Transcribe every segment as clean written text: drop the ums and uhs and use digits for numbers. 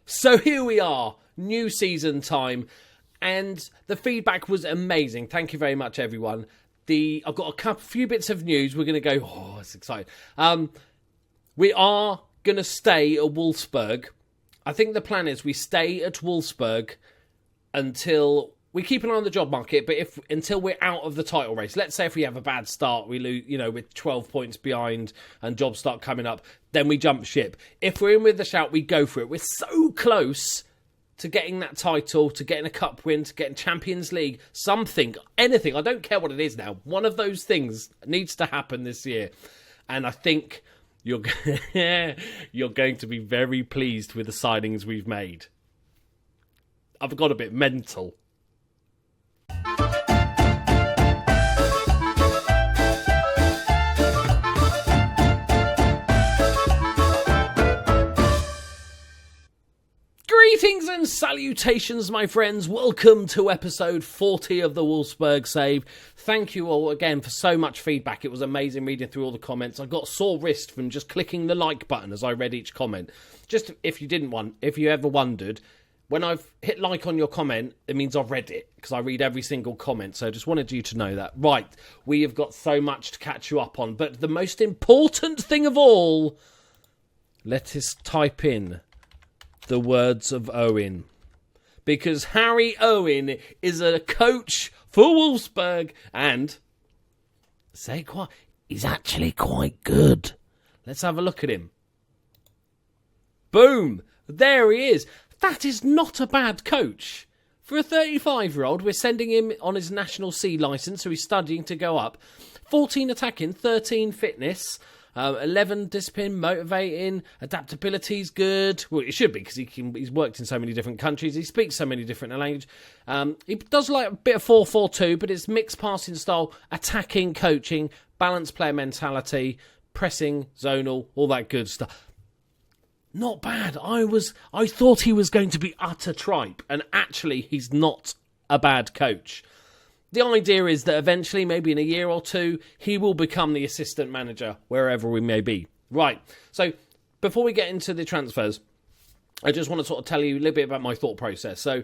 So here we are, new season time, and the feedback was amazing. Thank you very much, everyone. I've got a few bits of news. We're going to go, it's exciting. We are going to stay at Wolfsburg. I think the plan is we stay at Wolfsburg until we keep an eye on the job market, but until we're out of the title race. Let's say if we have a bad start, we lose, with 12 points behind and jobs start coming up, then we jump ship. If we're in with the shout, we go for it. We're so close to getting that title, to getting a cup win, to getting Champions League, something, anything. I don't care what it is now. One of those things needs to happen this year. And I think you're going to be very pleased with the signings we've made. I've got a bit mental. Greetings and salutations, my friends. Welcome to episode 40 of the Wolfsburg Save. Thank you all again for so much feedback. It was amazing reading through all the comments. I got a sore wrist from just clicking the like button as I read each comment. Just if you ever wondered, when I've hit like on your comment, it means I've read it, because I read every single comment. So I just wanted you to know that. Right, we have got so much to catch you up on. But the most important thing of all, let us type in the words of Owen. Because Harry Owen is a coach for Wolfsburg, and, say it quiet, he's actually quite good. Let's have a look at him. Boom! There he is. That is not a bad coach. For a 35-year-old, we're sending him on his National C licence, so he's studying to go up. 14 attacking, 13 fitness, 11 discipline, motivating, adaptability's good. Well, it should be, because he's worked in so many different countries. He speaks so many different languages. He does like a bit of 4-4-2, but it's mixed passing style, attacking, coaching, balanced player mentality, pressing, zonal, all that good stuff. Not bad. I thought he was going to be utter tripe, and actually he's not a bad coach. The idea is that eventually, maybe in a year or two, he will become the assistant manager wherever we may be. Right, so before we get into the transfers, I just want to sort of tell you a little bit about my thought process. So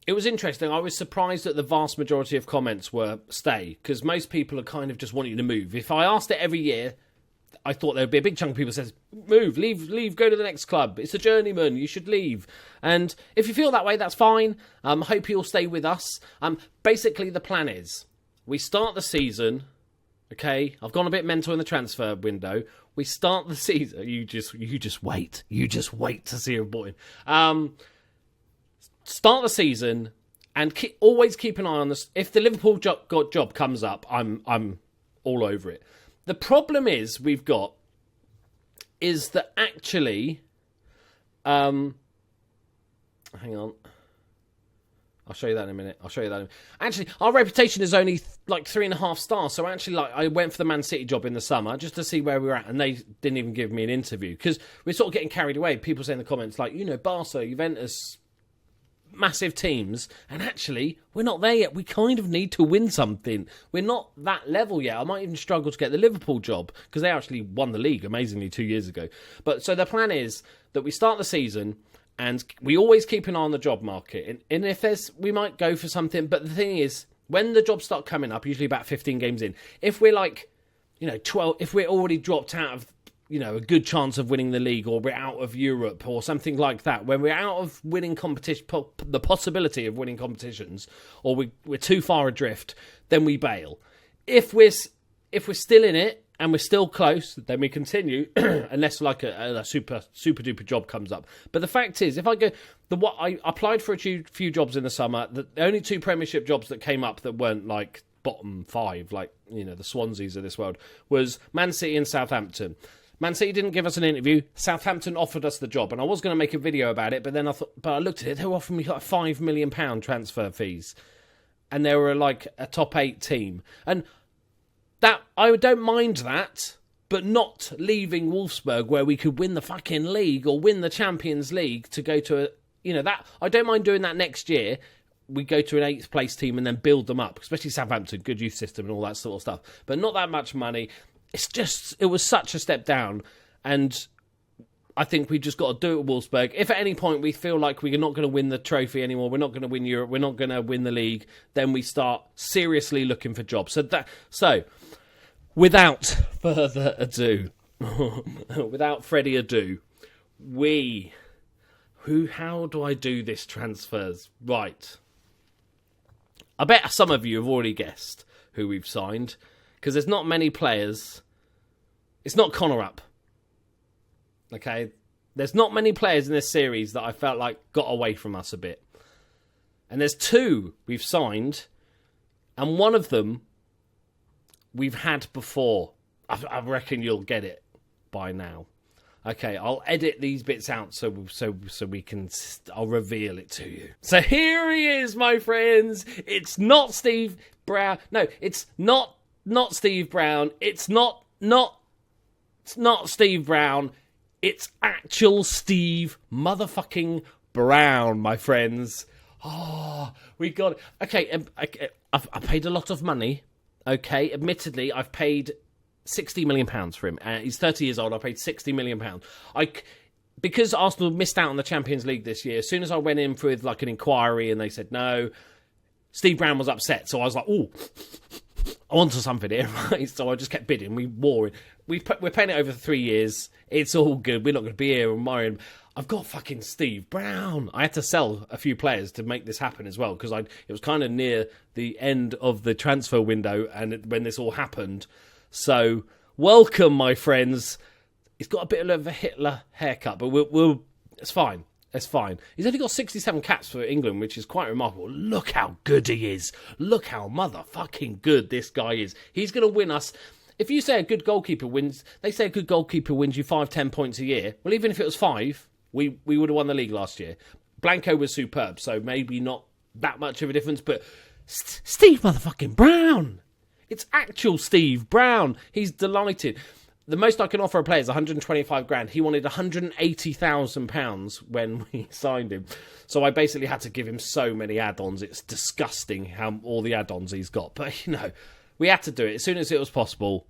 it was interesting. I was surprised that the vast majority of comments were stay, because most people are kind of just wanting to move. If I asked it every year, I thought there would be a big chunk of people who says, move, leave, go to the next club. It's a journeyman, you should leave. And if you feel that way, that's fine. Hope you'll stay with us. Basically, the plan is, we start the season, okay? I've gone a bit mental in the transfer window. We start the season. You just wait. You just wait to see him bought in. Start the season, and always keep an eye on this. If the Liverpool job comes up, I'm all over it. The problem we've got is that actually, hang on, I'll show you that in a minute. Actually, our reputation is only like 3.5 stars. So actually, I went for the Man City job in the summer just to see where we were at, and they didn't even give me an interview, because we're sort of getting carried away. People say in the comments like, Barca, Juventus, massive teams, and actually we're not there yet. We kind of need to win something. We're not that level yet. I might even struggle to get the Liverpool job, because they actually won the league amazingly 2 years ago. But so the plan is that we start the season and we always keep an eye on the job market, and if we might go for something. But the thing is, when the jobs start coming up, usually about 15 games in, if we're like 12, if we're already dropped out of a good chance of winning the league, or we're out of Europe or something like that, when we're out of winning competition, the possibility of winning competitions, or we're too far adrift, then we bail. If we're still in it and we're still close, then we continue, unless like a super duper job comes up. But the fact is, if I go, I applied for a few jobs in the summer. The only 2 Premiership jobs that came up that weren't like bottom 5, like the Swanseas of this world, was Man City and Southampton. Man City didn't give us an interview. Southampton offered us the job, and I was going to make a video about it, but then I looked at it. They were offering me like £5 million transfer fees, and they were like a top 8 team, and that I don't mind that, but not leaving Wolfsburg where we could win the fucking league or win the Champions League to go to that. I don't mind doing that next year. We go to an 8th place team and then build them up, especially Southampton, good youth system and all that sort of stuff, but not that much money. It was such a step down, and I think we just got to do it at Wolfsburg. If at any point we feel like we're not going to win the trophy anymore, we're not going to win Europe, we're not going to win the league, then we start seriously looking for jobs. So without further ado, without Freddie ado, how do I do this transfers? Right. I bet some of you have already guessed who we've signed, because there's not many players. It's not Connor Up. Okay? There's not many players in this series that I felt like got away from us a bit. And there's two we've signed, and one of them we've had before. I reckon you'll get it by now. Okay, I'll edit these bits out so we can. I'll reveal it to you. So here he is, my friends. It's not Steve Brown. No, it's not Steve Brown. It's not Steve Brown. It's actual Steve motherfucking Brown, my friends. Oh, we got it. Okay, I've paid a lot of money. Okay, admittedly, I've paid £60 million for him. He's 30 years old. I paid £60 million. Because Arsenal missed out on the Champions League this year, as soon as I went in with like an inquiry and they said no, Steve Brown was upset. So I was like, oh, I want something here, right? So I just kept bidding. We wore it. We're paying it over 3 years. It's all good. We're not going to be here and worrying. I've got fucking Steve Brown. I had to sell a few players to make this happen as well, because it was kind of near the end of the transfer window and when this all happened. So, welcome, my friends. He's got a bit of a Hitler haircut, but it's fine. It's fine. He's only got 67 caps for England, which is quite remarkable. Look how good he is. Look how motherfucking good this guy is. He's going to win us. If you say a good goalkeeper wins, they say a good goalkeeper wins you 5-10 points a year. Well, even if it was 5, we would have won the league last year. Blanco was superb, so maybe not that much of a difference, but Steve motherfucking Brown. It's actual Steve Brown. He's delighted. The most I can offer a player is 125 grand. He wanted £180,000 when we signed him. So I basically had to give him so many add-ons. It's disgusting how all the add-ons he's got. But, we had to do it. As soon as it was possible,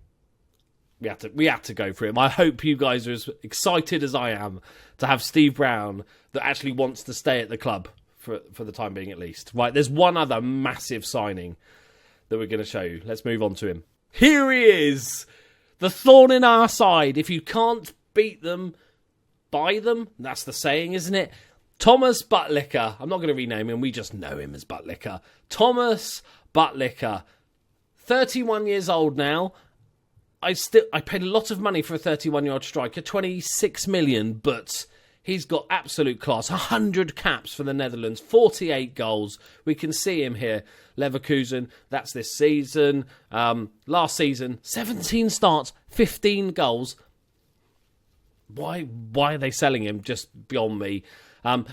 we had to go for him. I hope you guys are as excited as I am to have Steve Brown that actually wants to stay at the club for the time being at least. Right, there's one other massive signing that we're going to show you. Let's move on to him. Here he is! The thorn in our side. If you can't beat them, buy them. That's the saying, isn't it? Thomas Buttlicker. I'm not going to rename him. We just know him as Buttlicker. Thomas Buttlicker. 31 years old now. I paid a lot of money for a 31-year-old striker. 26 million, but he's got absolute class. 100 caps for the Netherlands. 48 goals. We can see him here. Leverkusen, that's this season. Last season, 17 starts, 15 goals. Why are they selling him? Just beyond me.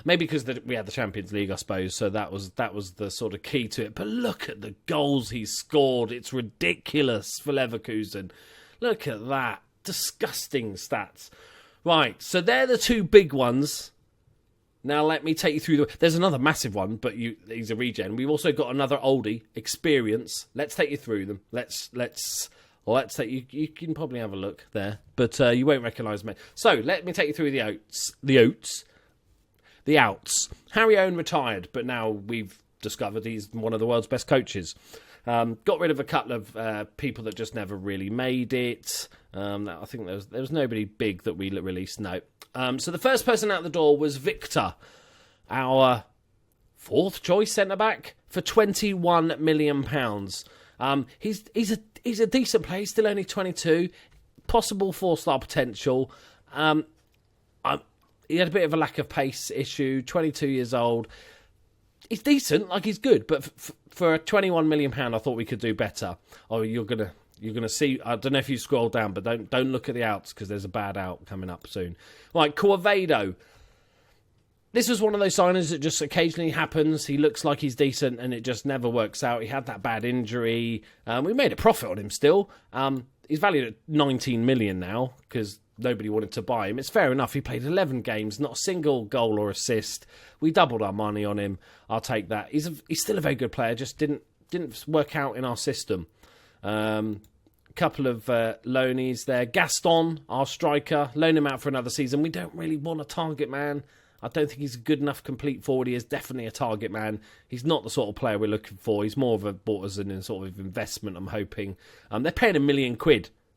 Maybe because we had the Champions League, I suppose, so that was the sort of key to it. But look at the goals he's scored. It's ridiculous for Leverkusen. Look at that. Disgusting stats. Right, so they're the two big ones. Now let me take you through there's another massive one, but he's a regen. We've also got another oldie, Experience. Let's take you through them. Let's take you can probably have a look there, but you won't recognise me. So let me take you through the outs. Harry Owen retired, but now we've discovered he's one of the world's best coaches. Got rid of a couple of people that just never really made it. I think there was nobody big that we released. No. So the first person out the door was Victor, our fourth choice centre-back for £21 million. He's a decent player. He's still only 22. Possible 4-star potential. He had a bit of a lack of pace issue. 22 years old. He's decent, he's good, but for a £21 million, I thought we could do better. Oh, you're gonna see. I don't know if you scroll down, but don't look at the outs because there's a bad out coming up soon. Right, Corvedo. This was one of those signings that just occasionally happens. He looks like he's decent, and it just never works out. He had that bad injury. We made a profit on him still. He's valued at 19 million now because nobody wanted to buy him. It's fair enough. He played 11 games, not a single goal or assist. We doubled our money on him. I'll take that. He's still a very good player. Just didn't work out in our system. couple of loanies there. Gaston, our striker, loan him out for another season. We don't really want a target man. I don't think he's a good enough complete forward. He is definitely a target man. He's not the sort of player we're looking for. He's more of a bought as an sort of investment, I'm hoping. They're paying £1 million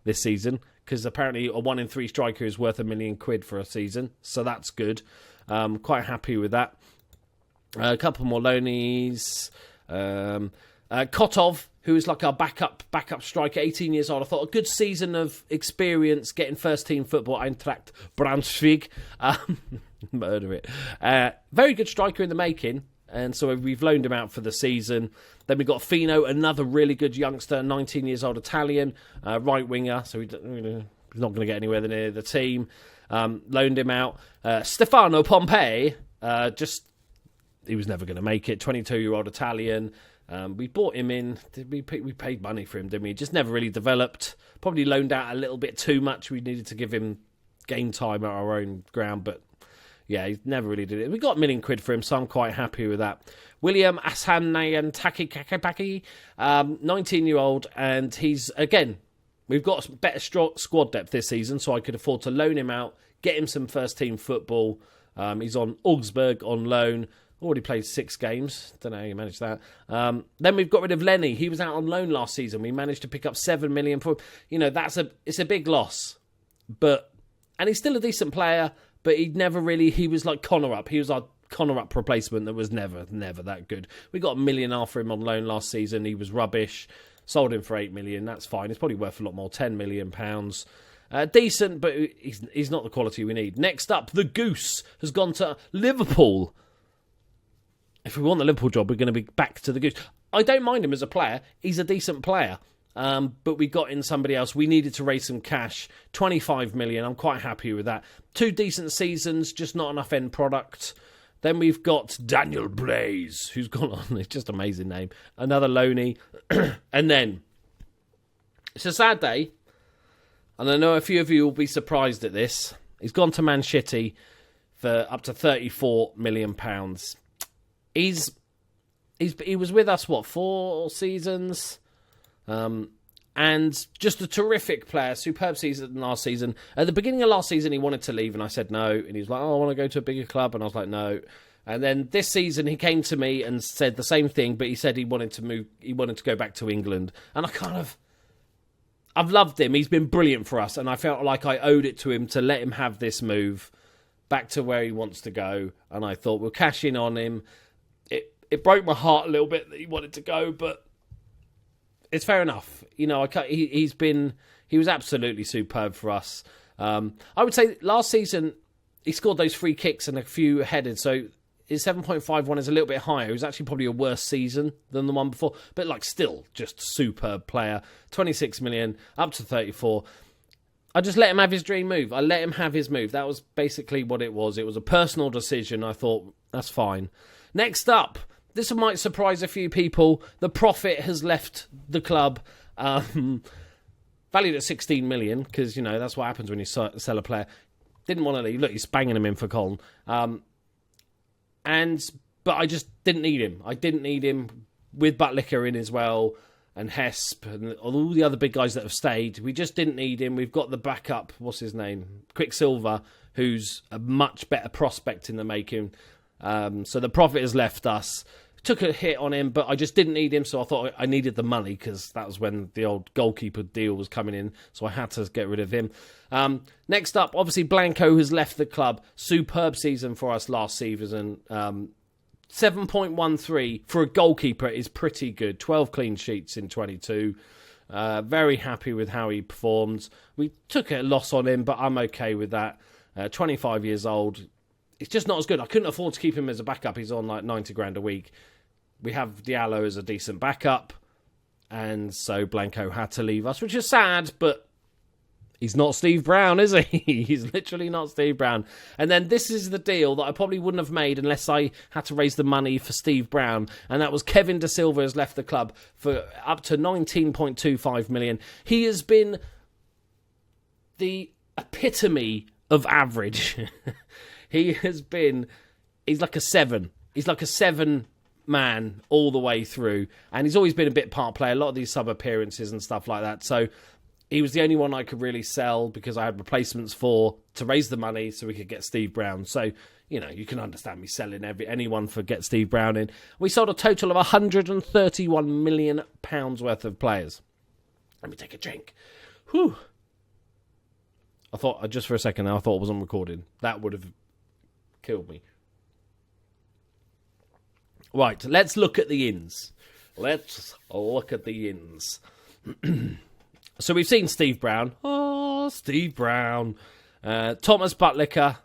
this season because apparently a 1 in 3 striker is worth £1 million for a season. So that's good. Quite happy with that. A couple more loanies. Kotov, who is like our backup striker, 18 years old. I thought a good season of experience getting first team football. Eintracht Braunschweig. Murder it. Very good striker in the making. And so we've loaned him out for the season. Then we've got Fino, another really good youngster, 19 years old Italian, right winger. So he's not going to get anywhere near the team. Loaned him out. Stefano Pompei, he was never going to make it. 22-year-old Italian. We bought him in. We paid money for him, didn't we? Just never really developed. Probably loaned out a little bit too much. We needed to give him game time at our own ground, but yeah, he never really did it. We got £1 million for him, so I'm quite happy with that. William Asanayan Takikakapaki, 19-year-old, and he's, again, we've got better squad depth this season, so I could afford to loan him out, get him some first-team football. He's on Augsburg on loan. Already played 6 games. Don't know how you managed that. Then we've got rid of Lenny. He was out on loan last season. We managed to pick up £7 million for him. It's a big loss. And he's still a decent player, but he was like Connor Up. He was our Connor Up replacement that was never that good. We got £1 million after him on loan last season. He was rubbish. Sold him for £8 million. That's fine. He's probably worth a lot more, £10 million. Decent, but he's not the quality we need. Next up, the Goose has gone to Liverpool. If we want the Liverpool job, we're going to be back to the Goose. I don't mind him as a player. He's a decent player. But we got in somebody else. We needed to raise some cash. 25 million. I'm quite happy with that. 2 decent seasons, just not enough end product. Then we've got Daniel Blaze, who's gone on. It's just an amazing name. Another loanee. And then, it's a sad day. And I know a few of you will be surprised at this. He's gone to Man City for up to £34 million. He was with us, 4 seasons? And just a terrific player, superb season last season. At the beginning of last season, he wanted to leave, and I said no. And he was like, I want to go to a bigger club. And I was like, no. And then this season, he came to me and said the same thing, but he said he wanted to move. He wanted to go back to England. And I've loved him. He's been brilliant for us. And I felt like I owed it to him to let him have this move back to where he wants to go. And I thought, we'll cash in on him. It broke my heart a little bit that he wanted to go, but it's fair enough. He was absolutely superb for us. I would say last season he scored those 3 kicks and a few headed, so his 7.51 is a little bit higher. It was actually probably a worse season than the one before, but still just superb player. 26 million up to 34. I just let him have his dream move. I let him have his move. That was basically what it was. It was a personal decision. I thought that's fine. Next up. This might surprise a few people. The Prophet has left the club, valued at 16 million, because, that's what happens when you sell a player. Didn't want to leave. Look, he's banging him in for Colin. But I just didn't need him. I didn't need him with Buttlicker in as well, and Hesp, and all the other big guys that have stayed. We just didn't need him. We've got the backup, what's his name? Quicksilver, who's a much better prospect in the making. So the Prophet has left us. Took a hit on him, but I just didn't need him, so I thought I needed the money because that was when the old goalkeeper deal was coming in, so I had to get rid of him. Next up, obviously, Blanco has left the club. Superb season for us last season. 7.13 for a goalkeeper is pretty good. 12 clean sheets in 22. Very happy with how he performed. We took a loss on him, but I'm okay with that. 25 years old. It's just not as good. I couldn't afford to keep him as a backup. He's on 90 grand a week. We have Diallo as a decent backup. And so Blanco had to leave us, which is sad, but he's not Steve Brown, is he? He's literally not Steve Brown. And then this is the deal that I probably wouldn't have made unless I had to raise the money for Steve Brown. And that was Kevin De Silva has left the club for up to 19.25 million. He has been the epitome of average. He's like a 7. He's like a 7-man all the way through. And he's always been a bit part player, a lot of these sub-appearances and stuff like that. So he was the only one I could really sell because I had replacements to raise the money so we could get Steve Brown. So, you can understand me selling anyone for get Steve Brown in. We sold a total of £131 million worth of players. Let me take a drink. Whew. I thought, just for a second, I thought it wasn't recording. That would have killed me. Right, let's look at the ins. So we've seen Steve Brown. Oh, Steve Brown. Thomas Butlicker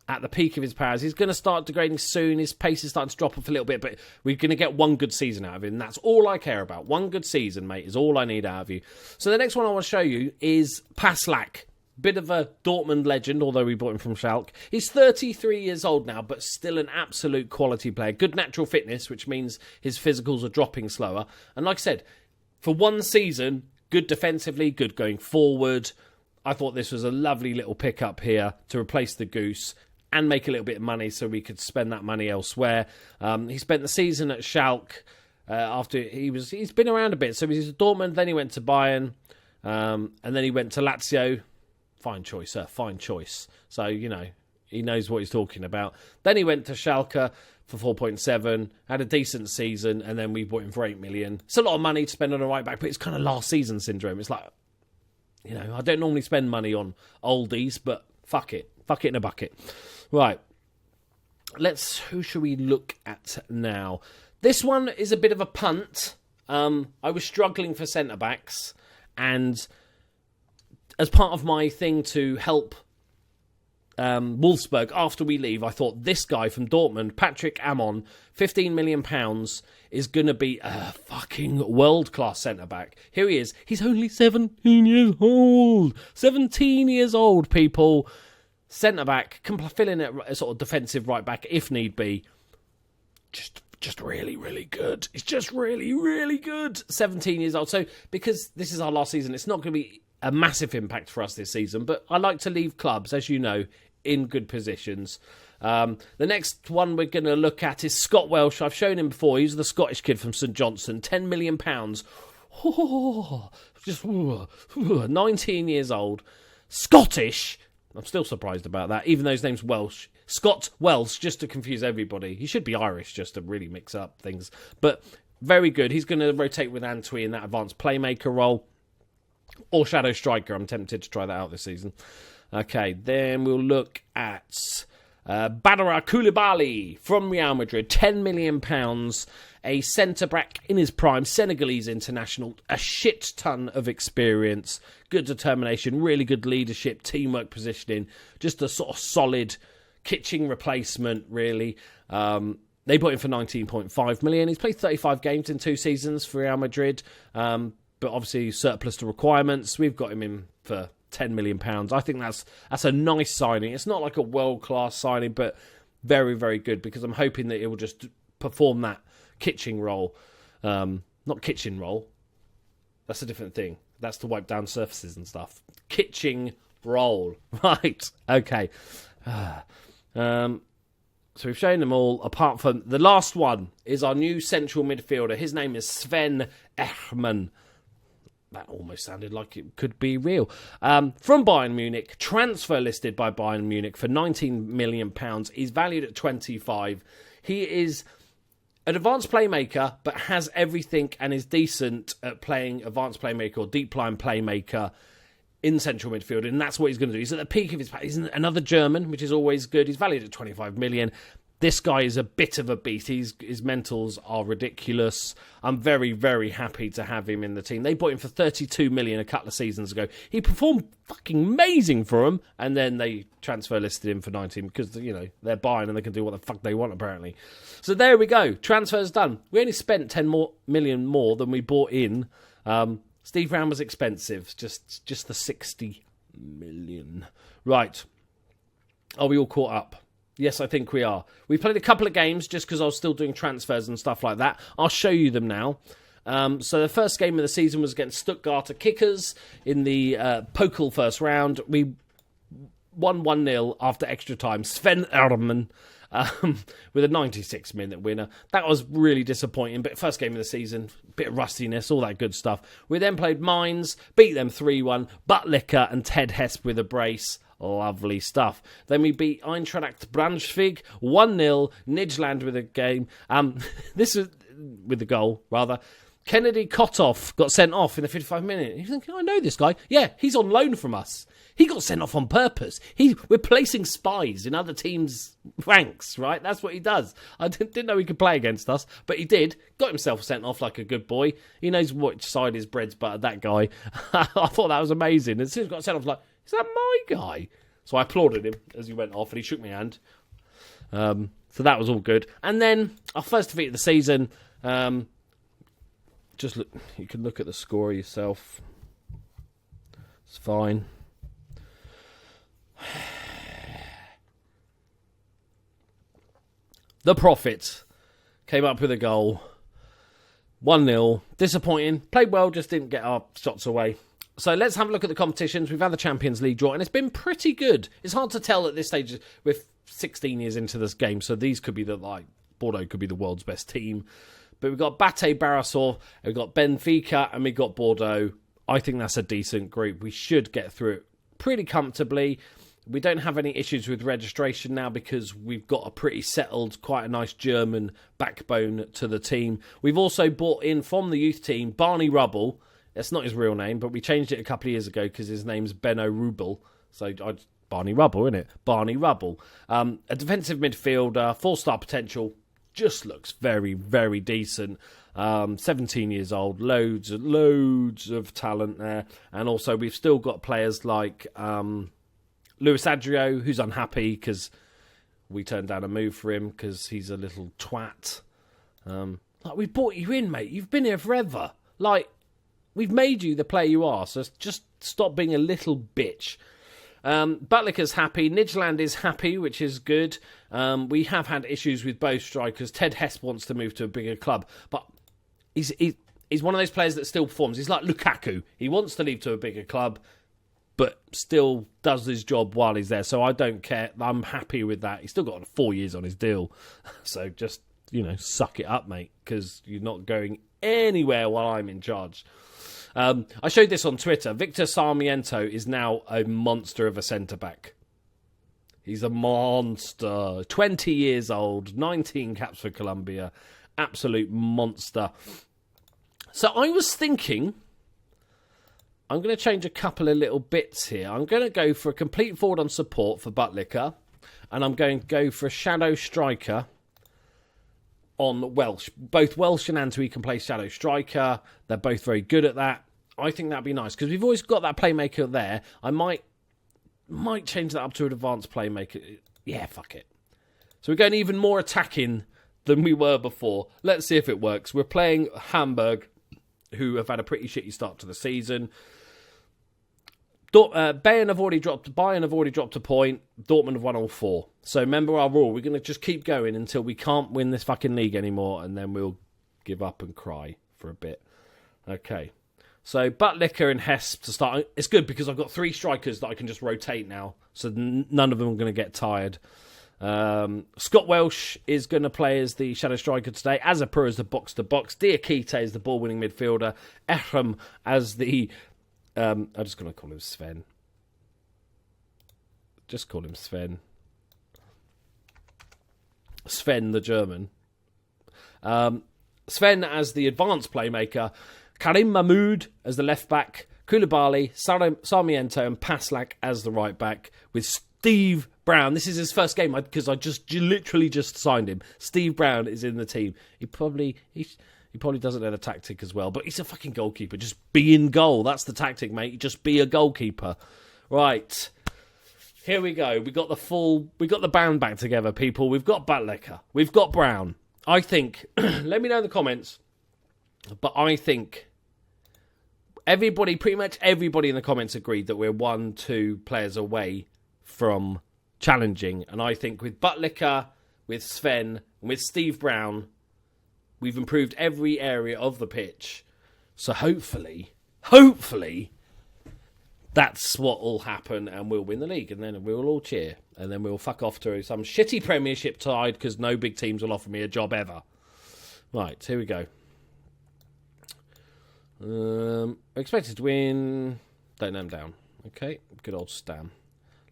at the peak of his powers. He's going to start degrading soon. His pace is starting to drop off a little bit, but we're going to get one good season out of him. That's all I care about. One good season, mate, is all I need out of you. So the next one I want to show you is Paslak. Bit of a Dortmund legend, although we bought him from Schalke. He's 33 years old now, but still an absolute quality player. Good natural fitness, which means his physicals are dropping slower. And like I said, for one season, good defensively, good going forward. I thought this was a lovely little pickup here to replace the Goose and make a little bit of money so we could spend that money elsewhere. He spent the season at Schalke after he's been around a bit. So he was at Dortmund, then he went to Bayern, and then he went to Lazio. Fine choice, sir. Fine choice. So, he knows what he's talking about. Then he went to Schalke for 4.7, had a decent season, and then we bought him for 8 million. It's a lot of money to spend on a right back, but it's kind of last season syndrome. It's like, I don't normally spend money on oldies, but fuck it. Fuck it in a bucket. Right. Who should we look at now? This one is a bit of a punt. I was struggling for centre-backs, and as part of my thing to help Wolfsburg after we leave, I thought this guy from Dortmund, Patrick Amon, £15 million, is going to be a fucking world-class centre-back. Here he is. He's only 17 years old. 17 years old, people. Centre-back, can fill in a sort of defensive right-back if need be. Just really, really good. It's just really, really good. 17 years old. So, because this is our last season, it's not going to be a massive impact for us this season, but I like to leave clubs, as you know, in good positions. The next one we're going to look at is Scott Welsh. I've shown him before. He's the Scottish kid from St Johnstone. £10 million. 19 years old. Scottish. I'm still surprised about that, even though his name's Welsh. Scott Welsh, just to confuse everybody. He should be Irish, just to really mix up things. But very good. He's going to rotate with Antwi in that advanced playmaker role. Or shadow striker. I'm tempted to try that out this season. Okay, then we'll look at Badara Koulibaly from Real Madrid. £10 million. A centre-back in his prime. Senegalese international. A shit ton of experience. Good determination. Really good leadership. Teamwork positioning. Just a sort of solid kitchen replacement, really. They bought him for £19.5 million. He's played 35 games in 2 seasons for Real Madrid. But obviously surplus to requirements. We've got him in for £10 million. I think that's a nice signing. It's not like a world-class signing, but very, very good, because I'm hoping that it will just perform that kitchen role. Not kitchen roll. That's a different thing. That's to wipe down surfaces and stuff. Kitchen roll. Right. Okay. So we've shown them all, apart from the last one is our new central midfielder. His name is Sven Ehman. That almost sounded like it could be real. From Bayern Munich, transfer listed by Bayern Munich for £19 million. He's valued at 25. He is an advanced playmaker, but has everything and is decent at playing advanced playmaker or deep line playmaker in central midfield, and that's what he's going to do. He's at the peak of his... He's another German, which is always good. He's valued at 25 million. This guy is a bit of a beast. His mentals are ridiculous. I'm very, very happy to have him in the team. They bought him for 32 million a couple of seasons ago. He performed fucking amazing for them, and then they transfer listed him for 19 because, they're buying and they can do what the fuck they want, apparently. So there we go. Transfer's done. We only spent 10 million more than we bought in. Steve Brown was expensive. Just the 60 million. Right. Are we all caught up? Yes, I think we are. We played a couple of games just because I was still doing transfers and stuff like that. I'll show you them now. So the first game of the season was against Stuttgarter Kickers in the Pokal first round. We won 1-0 after extra time. Sven Erman with a 96-minute winner. That was really disappointing, but first game of the season, bit of rustiness, all that good stuff. We then played Mainz, beat them 3-1, Buttlicker and Ted Hesp with a brace. Lovely stuff. Then we beat Eintracht Braunschweig 1-0, Nijland with a game. This was with the goal, rather. Kennedy Kotov got sent off in the 55 minutes. You think, I know this guy. Yeah, he's on loan from us. He got sent off on purpose. We're placing spies in other teams' ranks, right? That's what he does. I didn't know he could play against us, but he did. Got himself sent off like a good boy. He knows which side his bread's buttered, that guy. I thought that was amazing. As soon as he got sent off, like, is that my guy? So I applauded him as he went off, and he shook my hand. So that was all good. And then our first defeat of the season. Just look. You can look at the score yourself. It's fine. The Prophets came up with a goal. 1-0. Disappointing. Played well, just didn't get our shots away. So let's have a look at the competitions. We've had the Champions League draw, and it's been pretty good. It's hard to tell at this stage. We're 16 years into this game, so these could be Bordeaux could be the world's best team. But we've got Bate Barasov, we've got Benfica, and we've got Bordeaux. I think that's a decent group. We should get through it pretty comfortably. We don't have any issues with registration now because we've got a pretty settled, quite a nice German backbone to the team. We've also brought in from the youth team Barney Rubble. That's not his real name, but we changed it a couple of years ago because his name's Benno Rubel. So Barney Rubble, isn't it? Barney Rubble. A defensive midfielder, 4-star potential. Just looks very, very decent. 17 years old, loads of talent there. And also we've still got players like Luis Adrio, who's unhappy because we turned down a move for him because he's a little twat. We brought you in, mate. You've been here forever. We've made you the player you are, so just stop being a little bitch. Buttlicker's happy. Nijland is happy, which is good. We have had issues with both strikers. Ted Hesp wants to move to a bigger club, but he's one of those players that still performs. He's like Lukaku. He wants to leave to a bigger club, but still does his job while he's there. So I don't care. I'm happy with that. He's still got 4 years on his deal. So just, suck it up, mate, because you're not going anywhere while I'm in charge. I showed this on Twitter. Victor Sarmiento is now a monster of a centre-back. He's a monster. 20 years old, 19 caps for Colombia. Absolute monster. So I was thinking, I'm going to change a couple of little bits here. I'm going to go for a complete forward on support for Buttlicker, and I'm going to go for a shadow striker on Welsh. Both Welsh and Antwi can play shadow striker. They're both very good at that. I think that'd be nice because we've always got that playmaker there. I might change that up to an advanced playmaker. Yeah, fuck it. So we're going even more attacking than we were before. Let's see if it works. We're playing Hamburg, who have had a pretty shitty start to the season. Bayern have already dropped a point. Dortmund have won all 4. So remember our rule. We're going to just keep going until we can't win this fucking league anymore, and then we'll give up and cry for a bit. Okay. So Buttlicker and Hesp to start. It's good because I've got 3 strikers that I can just rotate now, so none of them are going to get tired. Scott Welsh is going to play as the shadow striker today. Azapur as the box-to-box. Diakite is the ball-winning midfielder. Echem as the... I'm just going to call him Sven. Just call him Sven. Sven the German. Sven as the advanced playmaker. Karim Mahmoud as the left back. Koulibaly, Sarmiento and Paslak as the right back. With Steve Brown. This is his first game because I literally just signed him. Steve Brown is in the team. He probably doesn't know the tactic as well, but he's a fucking goalkeeper. Just be in goal. That's the tactic, mate. Just be a goalkeeper. Right. Here we go. We got the band back together, people. We've got Buttlicker. We've got Brown. I think, let me know in the comments, but I think pretty much everybody in the comments agreed that we're 1-2 players away from challenging. And I think with Buttlicker, with Sven, and with Steve Brown, we've improved every area of the pitch. So hopefully, That's what will happen, and we'll win the league, and then we'll all cheer, and then we'll fuck off to some shitty Premiership side because no big teams will offer me a job ever. Right, here we go. Expected to win. Don't let them down. Okay, good old Stam.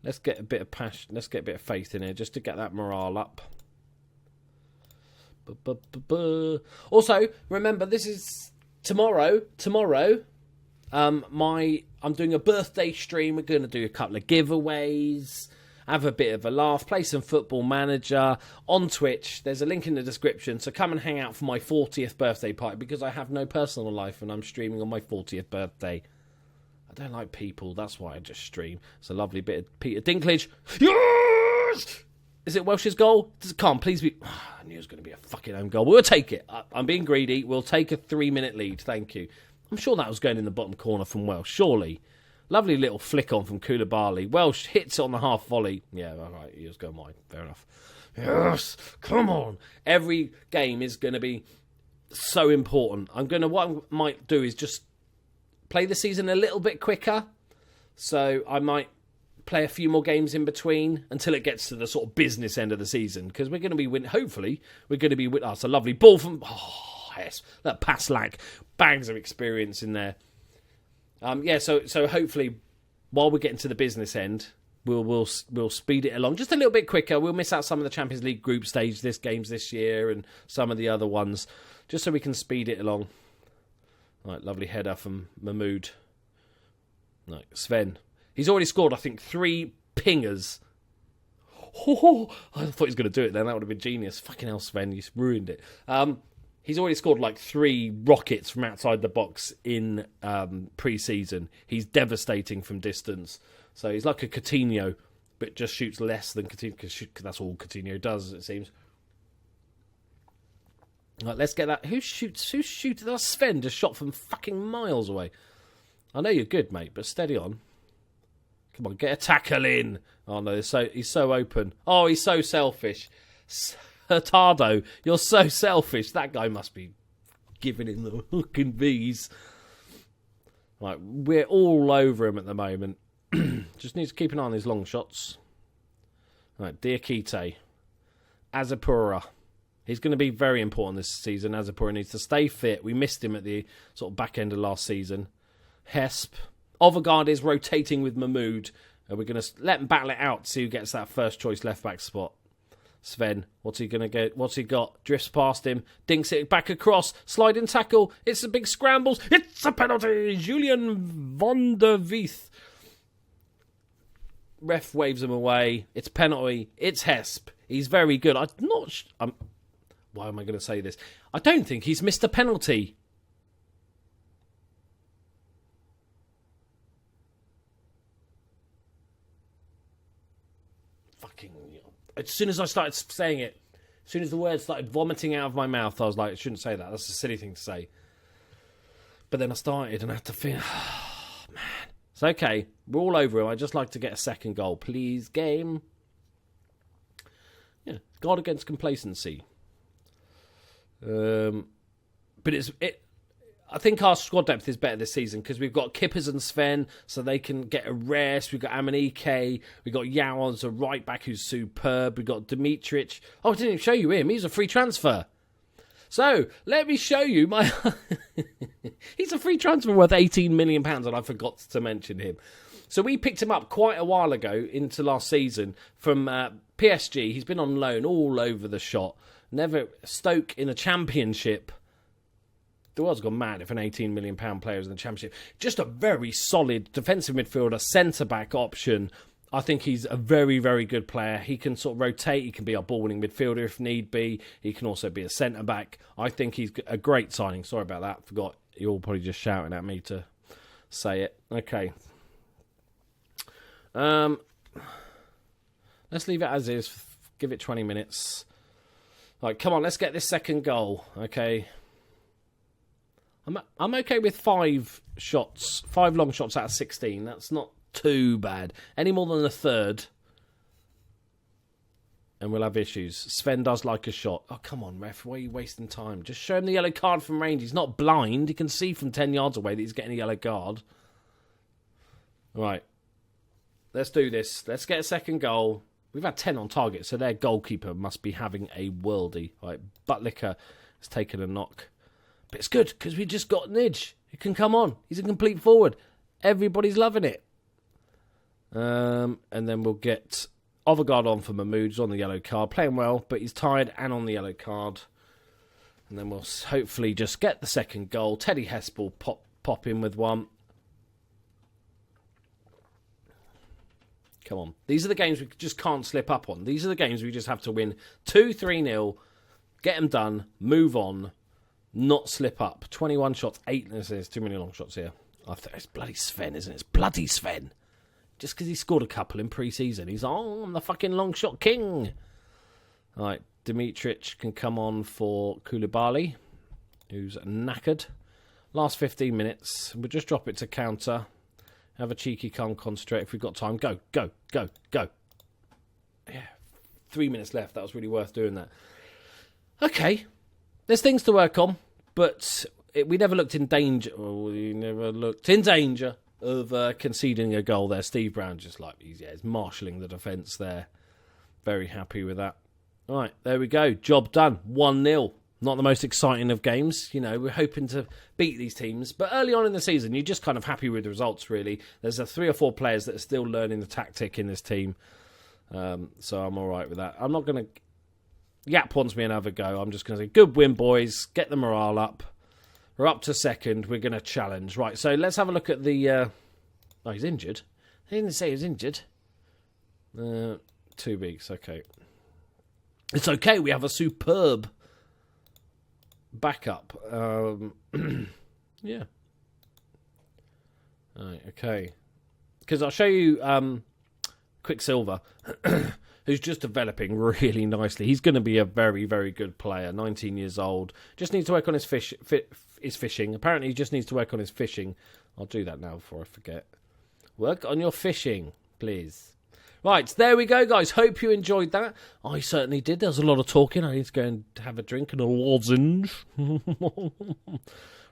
Let's get a bit of passion. Let's get a bit of faith in here just to get that morale up. Also, remember, this is tomorrow. I'm doing a birthday stream. We're going to do a couple of giveaways, have a bit of a laugh, play some Football Manager on Twitch. There's a link in the description, so come and hang out for my 40th birthday party because I have no personal life and I'm streaming on my 40th birthday. I don't like people, that's why I just stream. It's a lovely bit of Peter Dinklage. Yes! Is it Welsh's goal? Can't please be. I knew it was going to be a fucking own goal. We'll take it. I'm being greedy. We'll take a 3-minute lead. Thank you. I'm sure that was going in the bottom corner from Welsh. Surely. Lovely little flick on from Koulibaly. Welsh hits it on the half volley. Yeah, all right. He was going wide. Fair enough. Yes. Come on. Every game is going to be so important. What I might do is just play the season a little bit quicker. So I might play a few more games in between until it gets to the sort of business end of the season. Because we're going to be hopefully, we're going to be with us. A lovely ball from... Oh, yes. That Paslak. Bags of experience in there. So hopefully, while we're getting to the business end, we'll speed it along just a little bit quicker. We'll miss out some of the Champions League group stage games this year and some of the other ones, just so we can speed it along. Right, lovely header from Mahmoud. Right, Sven. He's already scored, I think, 3 pingers. Oh, I thought he was going to do it then. That would have been genius. Fucking hell, Sven, you ruined it. He's already scored like 3 rockets from outside the box in pre-season. He's devastating from distance. So he's like a Coutinho, but just shoots less than Coutinho, because that's all Coutinho does, it seems. Right, let's get that. Who shoots? That's Sven, just shot from fucking miles away. I know you're good, mate, but steady on. Come on, get a tackle in. Oh, no, he's so open. Oh, he's so selfish. Hurtado, you're so selfish. That guy must be giving him the fucking bees. Right, we're all over him at the moment. Just need to keep an eye on his long shots. Right, Diakite. Azapura. He's going to be very important this season. Azapura needs to stay fit. We missed him at the sort of back end of last season. Hesp. Overgaard is rotating with Mahmoud. We're going to let him battle it out, see who gets that first choice left back spot. Sven, what's he going to get? What's he got? Drifts past him, dinks it back across, sliding tackle. It's a big scrambles. It's a penalty. Julian von der Wieth. Ref waves him away. It's penalty. It's Hesp. He's very good. Why am I going to say this? I don't think he's missed a penalty. As soon as I started saying it, as soon as the words started vomiting out of my mouth, I was like, I shouldn't say that. That's a silly thing to say. But then I started and I had to feel, oh, man. It's okay. We're all over him. I'd just like to get a second goal. Please, game. Yeah, guard against complacency. But I think our squad depth is better this season because we've got Kippers and Sven, so they can get a rest. We've got Amanike. We've got Yao as a right back who's superb. We've got Dimitric. Oh, I didn't even show you him. He's a free transfer. So, let me show you my... He's a free transfer worth £18 million, and I forgot to mention him. So we picked him up quite a while ago into last season from PSG. He's been on loan all over the shot. Never Stoke in a championship. The world's gone mad if an £18 million player is in the Championship. Just a very solid defensive midfielder, centre-back option. I think he's a very, very good player. He can sort of rotate. He can be a ball-winning midfielder if need be. He can also be a centre-back. I think he's a great signing. Sorry about that. Forgot. You're all probably just shouting at me to say it. Okay. Let's leave it as is. Give it 20 minutes. All right, come on. Let's get this second goal. Okay. I'm okay with 5 long shots out of 16. That's not too bad. Any more than a third, and we'll have issues. Sven does like a shot. Oh, come on, ref. Why are you wasting time? Just show him the yellow card from range. He's not blind. He can see from 10 yards away that he's getting a yellow card. Right. Let's do this. Let's get a second goal. We've had 10 on target, so their goalkeeper must be having a worldie. Right, Buttlicker has taken a knock. But it's good, because we just got Nidge. He can come on. He's a complete forward. Everybody's loving it. And then we'll get Overgaard on for Mahmoud. He's on the yellow card. Playing well, but he's tired and on the yellow card. And then we'll hopefully just get the second goal. Teddy Hesp will pop in with one. Come on. These are the games we just can't slip up on. These are the games we just have to win 2-3-0, get them done, move on, not slip up. 21 shots, 8. There's too many long shots here. I think it's bloody Sven, isn't it? It's bloody Sven. Just because he scored a couple in pre-season. He's, I'm the fucking long shot king. All right, Dimitric can come on for Koulibaly, who's knackered. Last 15 minutes. We'll just drop it to counter. Have a cheeky calm concentrate if we've got time. Go, go, go, go. Yeah, 3 minutes left. That was really worth doing that. Okay, there's things to work on, but we never looked in danger. We never looked in danger of conceding a goal there. Steve Brown just he's marshalling the defence there. Very happy with that. All right, there we go. Job done. 1-0. Not the most exciting of games. You know, we're hoping to beat these teams. But early on in the season, you're just kind of happy with the results, really. There's 3 or 4 players that are still learning the tactic in this team. So I'm all right with that. I'm not going to... Yap wants me another go. I'm just going to say, good win, boys. Get the morale up. We're up to second. We're going to challenge. Right, so let's have a look at the... Oh, he's injured. They didn't say he was injured. 2 weeks, okay. It's okay. We have a superb... backup. Yeah. Right, okay. Because I'll show you Quicksilver, who's just developing really nicely. He's going to be a very, very good player. 19 years old. Just needs to work on his fishing. Apparently, he just needs to work on his fishing. I'll do that now before I forget. Work on your fishing, please. Right, there we go, guys. Hope you enjoyed that. I certainly did. There was a lot of talking. I need to go and have a drink and a lozenge.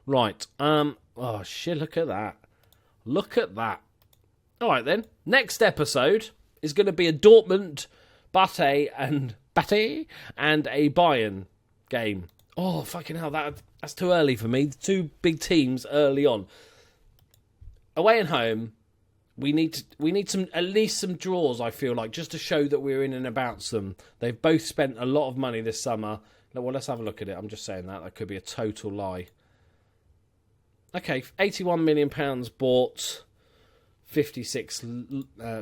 Right. Oh, shit, look at that. Look at that. All right, then. Next episode is going to be a Dortmund, Bate and a Bayern game. Oh, fucking hell. That's too early for me. 2 big teams early on. Away and home. We need some, at least some draws, I feel like, just to show that we're in and about them. They've both spent a lot of money this summer. Well, let's have a look at it. I'm just saying that. That could be a total lie. Okay, £81 million bought, 56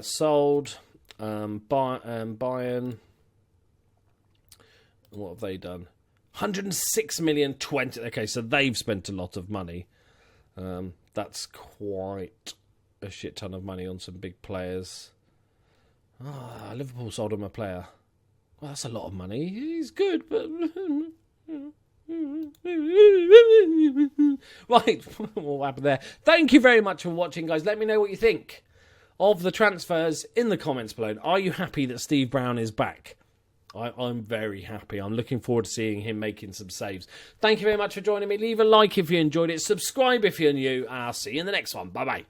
sold. Bayern, what have they done? 106 million, 20. Okay, so they've spent a lot of money. That's quite... a shit ton of money on some big players. Liverpool sold him a player. Well, that's a lot of money. He's good, but... Right, what happened there? Thank you very much for watching, guys. Let me know what you think of the transfers in the comments below. Are you happy that Steve Brown is back? I'm very happy. I'm looking forward to seeing him making some saves. Thank you very much for joining me. Leave a like if you enjoyed it. Subscribe if you're new. I'll see you in the next one. Bye-bye.